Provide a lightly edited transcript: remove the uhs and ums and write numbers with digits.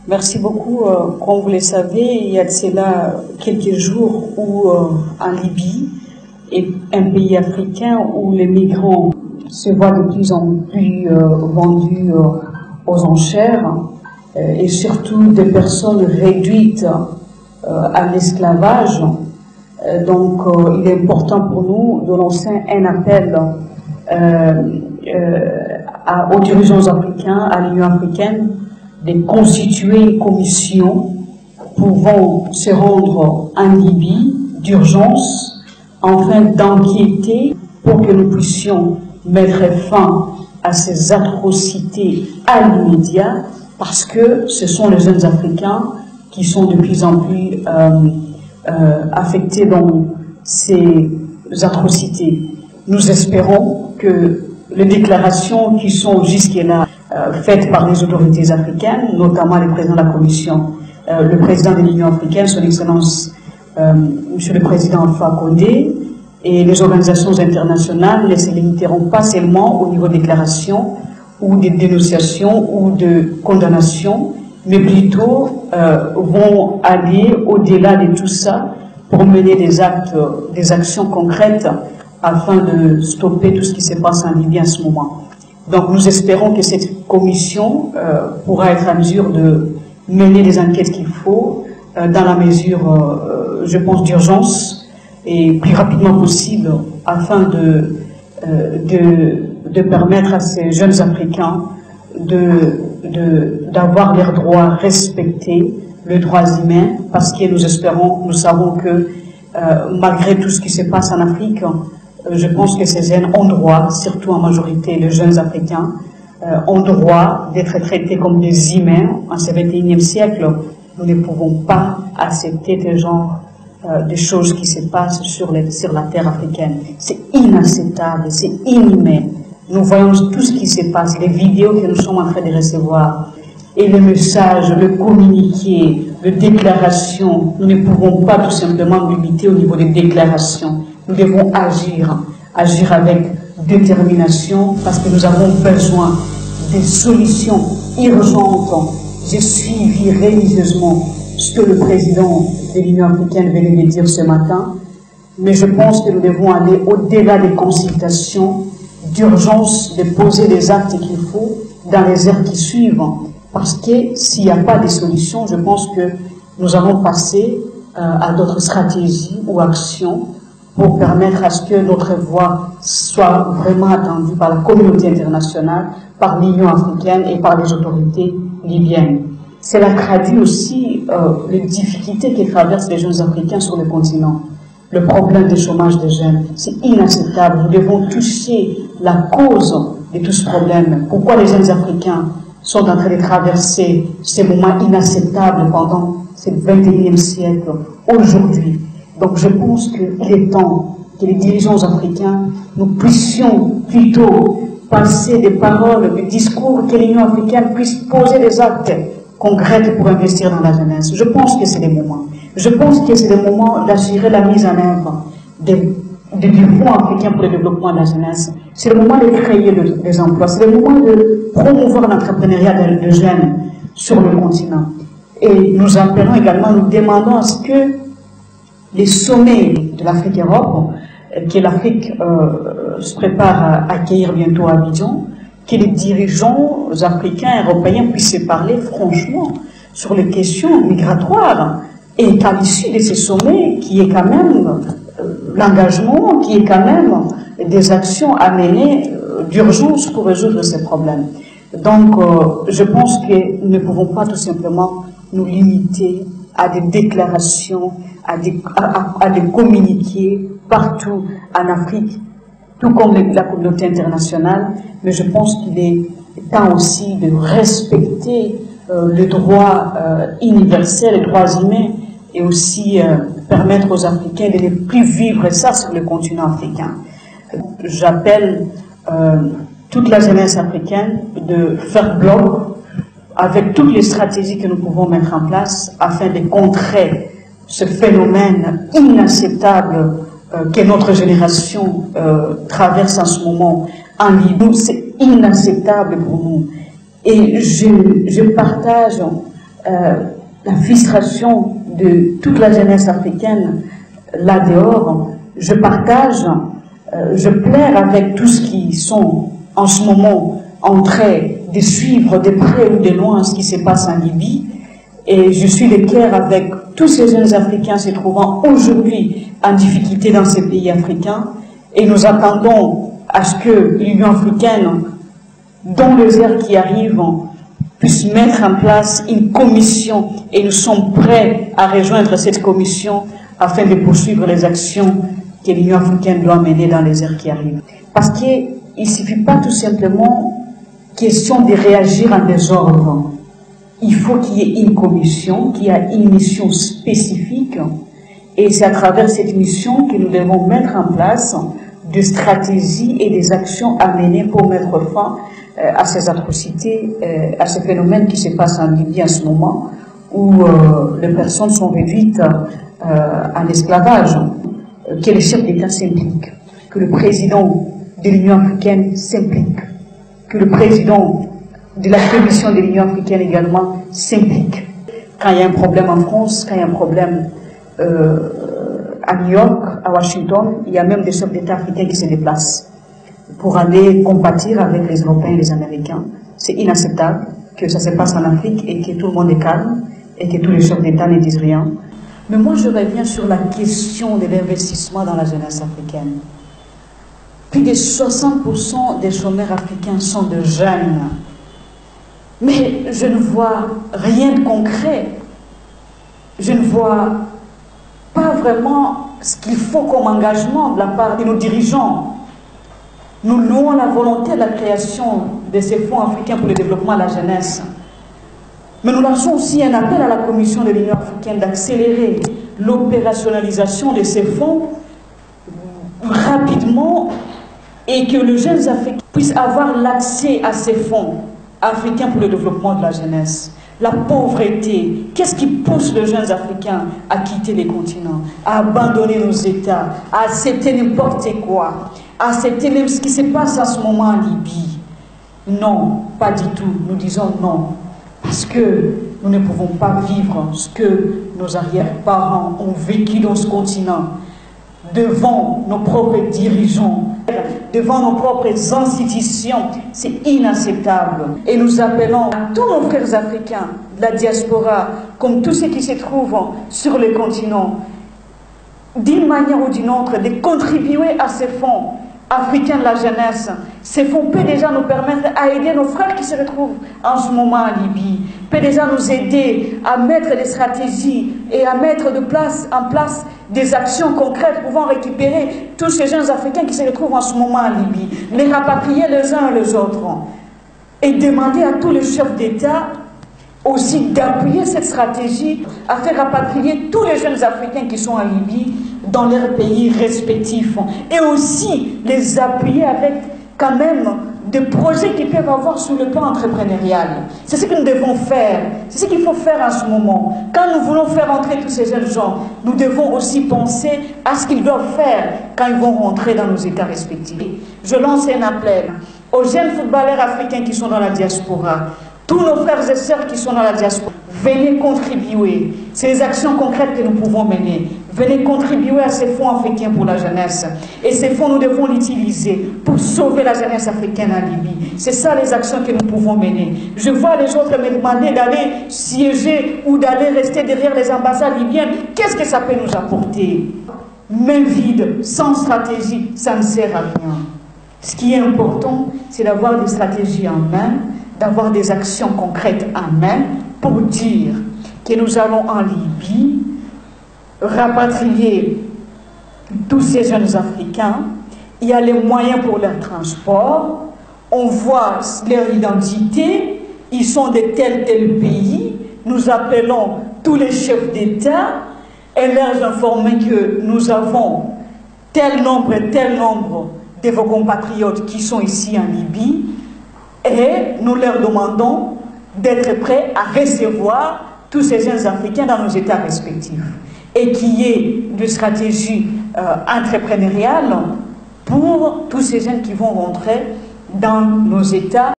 Merci beaucoup. Comme vous le savez, il y a de cela quelques jours où en Libye, un pays africain où les migrants se voient de plus en plus vendus aux enchères et surtout des personnes réduites à l'esclavage. Donc il est important pour nous de lancer un appel aux dirigeants africains, à l'Union africaine, de constituer une commission pouvant se rendre en Libye d'urgence afin d'enquêter pour que nous puissions mettre fin à ces atrocités à l'immédiat, parce que ce sont les jeunes Africains qui sont de plus en plus affectés dans ces atrocités. Nous espérons que les déclarations qui sont jusque-là faites par les autorités africaines, notamment le président de la Commission, le président de l'Union africaine, son Excellence Monsieur le Président Alpha Condé, et les organisations internationales ne se limiteront pas seulement au niveau de déclarations ou de dénonciations ou de condamnations, mais plutôt vont aller au-delà de tout ça pour mener des actions concrètes afin de stopper tout ce qui se passe en Libye en ce moment. Donc nous espérons que cette commission pourra être en mesure de mener les enquêtes qu'il faut dans la mesure, je pense, d'urgence et plus rapidement possible afin de permettre à ces jeunes Africains d'avoir leurs droits respectés, les droits humains, parce que nous savons que malgré tout ce qui se passe en Afrique, je pense que ces jeunes ont droit, surtout en majorité les jeunes Africains, ont droit d'être traités comme des humains. En ce 21e siècle, nous ne pouvons pas accepter ce genre de choses qui se passent sur la terre africaine. C'est inacceptable, c'est inhumain. Nous voyons tout ce qui se passe, les vidéos que nous sommes en train de recevoir, et le message, le communiqué, les déclarations. Nous ne pouvons pas tout simplement limiter au niveau des déclarations. Nous devons agir avec détermination, parce que nous avons besoin de solutions urgentes. J'ai suivi religieusement ce que le président de l'Union africaine venait de dire ce matin, mais je pense que nous devons aller au-delà des consultations d'urgence, de poser les actes qu'il faut dans les heures qui suivent, parce que s'il n'y a pas de solution, je pense que nous allons passer à d'autres stratégies ou actions pour permettre à ce que notre voix soit vraiment attendue par la communauté internationale, par l'Union africaine et par les autorités libyennes. Cela traduit aussi les difficultés que traversent les jeunes Africains sur le continent. Le problème du chômage des jeunes, c'est inacceptable. Nous devons toucher la cause de tout ce problème. Pourquoi les jeunes Africains sont en train de traverser ces moments inacceptables pendant ce 21e siècle, aujourd'hui? Donc je pense qu'il est temps que les dirigeants africains, nous puissions plutôt passer des paroles, des discours, que l'Union africaine puisse poser des actes concrets pour investir dans la jeunesse. Je pense que c'est le moment. Je pense que c'est le moment d'assurer la mise en œuvre du Fonds africain pour le développement de la jeunesse. C'est le moment de créer des emplois. C'est le moment de promouvoir l'entrepreneuriat des jeunes sur le continent. Et nous appelons également, nous demandons à ce que les sommets de l'Afrique-Europe, que l'Afrique se prépare à accueillir bientôt à Abidjan, que les dirigeants africains et européens puissent se parler franchement sur les questions migratoires, et qu'à l'issue de ces sommets, qui est quand même l'engagement, qui est quand même des actions à mener d'urgence pour résoudre ces problèmes. Donc, je pense que nous ne pouvons pas tout simplement nous limiter à des déclarations, à des communiqués partout en Afrique, tout comme la communauté internationale, mais je pense qu'il est temps aussi de respecter les droits universels, les droits humains, et aussi permettre aux Africains de ne plus vivre ça sur le continent africain. J'appelle toute la jeunesse africaine de faire bloc avec toutes les stratégies que nous pouvons mettre en place afin de contrer ce phénomène inacceptable que notre génération traverse en ce moment en Libye. C'est inacceptable pour nous. Et je partage la frustration de toute la jeunesse africaine là dehors. Je partage, je plaire avec tous ceux qui sont en ce moment en train de suivre de près ou de loin ce qui se passe en Libye. Et je suis de cœur avec tous ces jeunes Africains se trouvant aujourd'hui en difficulté dans ces pays africains. Et nous attendons à ce que l'Union africaine, dans les heures qui arrivent, puisse mettre en place une commission. Et nous sommes prêts à rejoindre cette commission afin de poursuivre les actions que l'Union africaine doit mener dans les heures qui arrivent. Parce qu'il ne suffit pas tout simplement question de réagir en désordre. Il faut qu'il y ait une commission qui a une mission spécifique et c'est à travers cette mission que nous devons mettre en place des stratégies et des actions à mener pour mettre fin à ces atrocités, à ces phénomènes qui se passent en Libye en ce moment où les personnes sont réduites en esclavage, que les chefs d'État s'impliquent, que le président de l'Union africaine s'implique, que le président de la Commission de l'Union africaine également s'implique. Quand il y a un problème en France, quand il y a un problème à New York, à Washington, il y a même des chefs d'État africains qui se déplacent pour aller compatir avec les Européens et les Américains. C'est inacceptable que ça se passe en Afrique et que tout le monde est calme et que tous les chefs d'État ne disent rien. Mais moi, je reviens sur la question de l'investissement dans la jeunesse africaine. Plus de 60% des chômeurs africains sont de jeunes. Mais je ne vois rien de concret. Je ne vois pas vraiment ce qu'il faut comme engagement de la part de nos dirigeants. Nous louons la volonté de la création de ces fonds africains pour le développement de la jeunesse. Mais nous lançons aussi un appel à la Commission de l'Union africaine d'accélérer l'opérationnalisation de ces fonds rapidement et que les jeunes Africains puissent avoir l'accès à ces fonds africains pour le développement de la jeunesse. La pauvreté, qu'est-ce qui pousse les jeunes Africains à quitter les continents, à abandonner nos États, à accepter n'importe quoi, à accepter même ce qui se passe en ce moment en Libye? Non, pas du tout. Nous disons non. Parce que nous ne pouvons pas vivre ce que nos arrière-parents ont vécu dans ce continent, devant nos propres dirigeants, devant nos propres institutions. C'est inacceptable. Et nous appelons à tous nos frères africains de la diaspora, comme tous ceux qui se trouvent sur le continent, d'une manière ou d'une autre, de contribuer à ces fonds africains de la jeunesse. Ces fonds peuvent déjà nous permettre à aider nos frères qui se retrouvent en ce moment en Libye, peut déjà nous aider à mettre des stratégies et à mettre en place des actions concrètes pouvant récupérer tous ces jeunes Africains qui se retrouvent en ce moment en Libye, les rapatrier les uns et les autres et demander à tous les chefs d'État aussi d'appuyer cette stratégie à faire rapatrier tous les jeunes Africains qui sont en Libye dans leurs pays respectifs et aussi les appuyer avec quand même des projets qu'ils peuvent avoir sur le plan entrepreneurial. C'est ce que nous devons faire, c'est ce qu'il faut faire en ce moment. Quand nous voulons faire entrer tous ces jeunes gens, nous devons aussi penser à ce qu'ils doivent faire quand ils vont rentrer dans nos États respectifs. Je lance un appel aux jeunes footballeurs africains qui sont dans la diaspora, tous nos frères et sœurs qui sont dans la diaspora, venez contribuer. C'est les actions concrètes que nous pouvons mener. Venez contribuer à ces fonds africains pour la jeunesse. Et ces fonds, nous devons l'utiliser pour sauver la jeunesse africaine en Libye. C'est ça les actions que nous pouvons mener. Je vois les autres me demander d'aller siéger ou d'aller rester derrière les ambassades libyennes. Qu'est-ce que ça peut nous apporter? Main vide, sans stratégie, ça ne sert à rien. Ce qui est important, c'est d'avoir des stratégies en main, d'avoir des actions concrètes en main pour dire que nous allons en Libye rapatrier tous ces jeunes Africains. Il y a les moyens pour leur transport, on voit leur identité, ils sont de tel pays, nous appelons tous les chefs d'État et leur informer que nous avons tel nombre de vos compatriotes qui sont ici en Libye et nous leur demandons d'être prêts à recevoir tous ces jeunes Africains dans nos États respectifs et qu'il y ait une stratégie entrepreneuriale pour tous ces jeunes qui vont rentrer dans nos États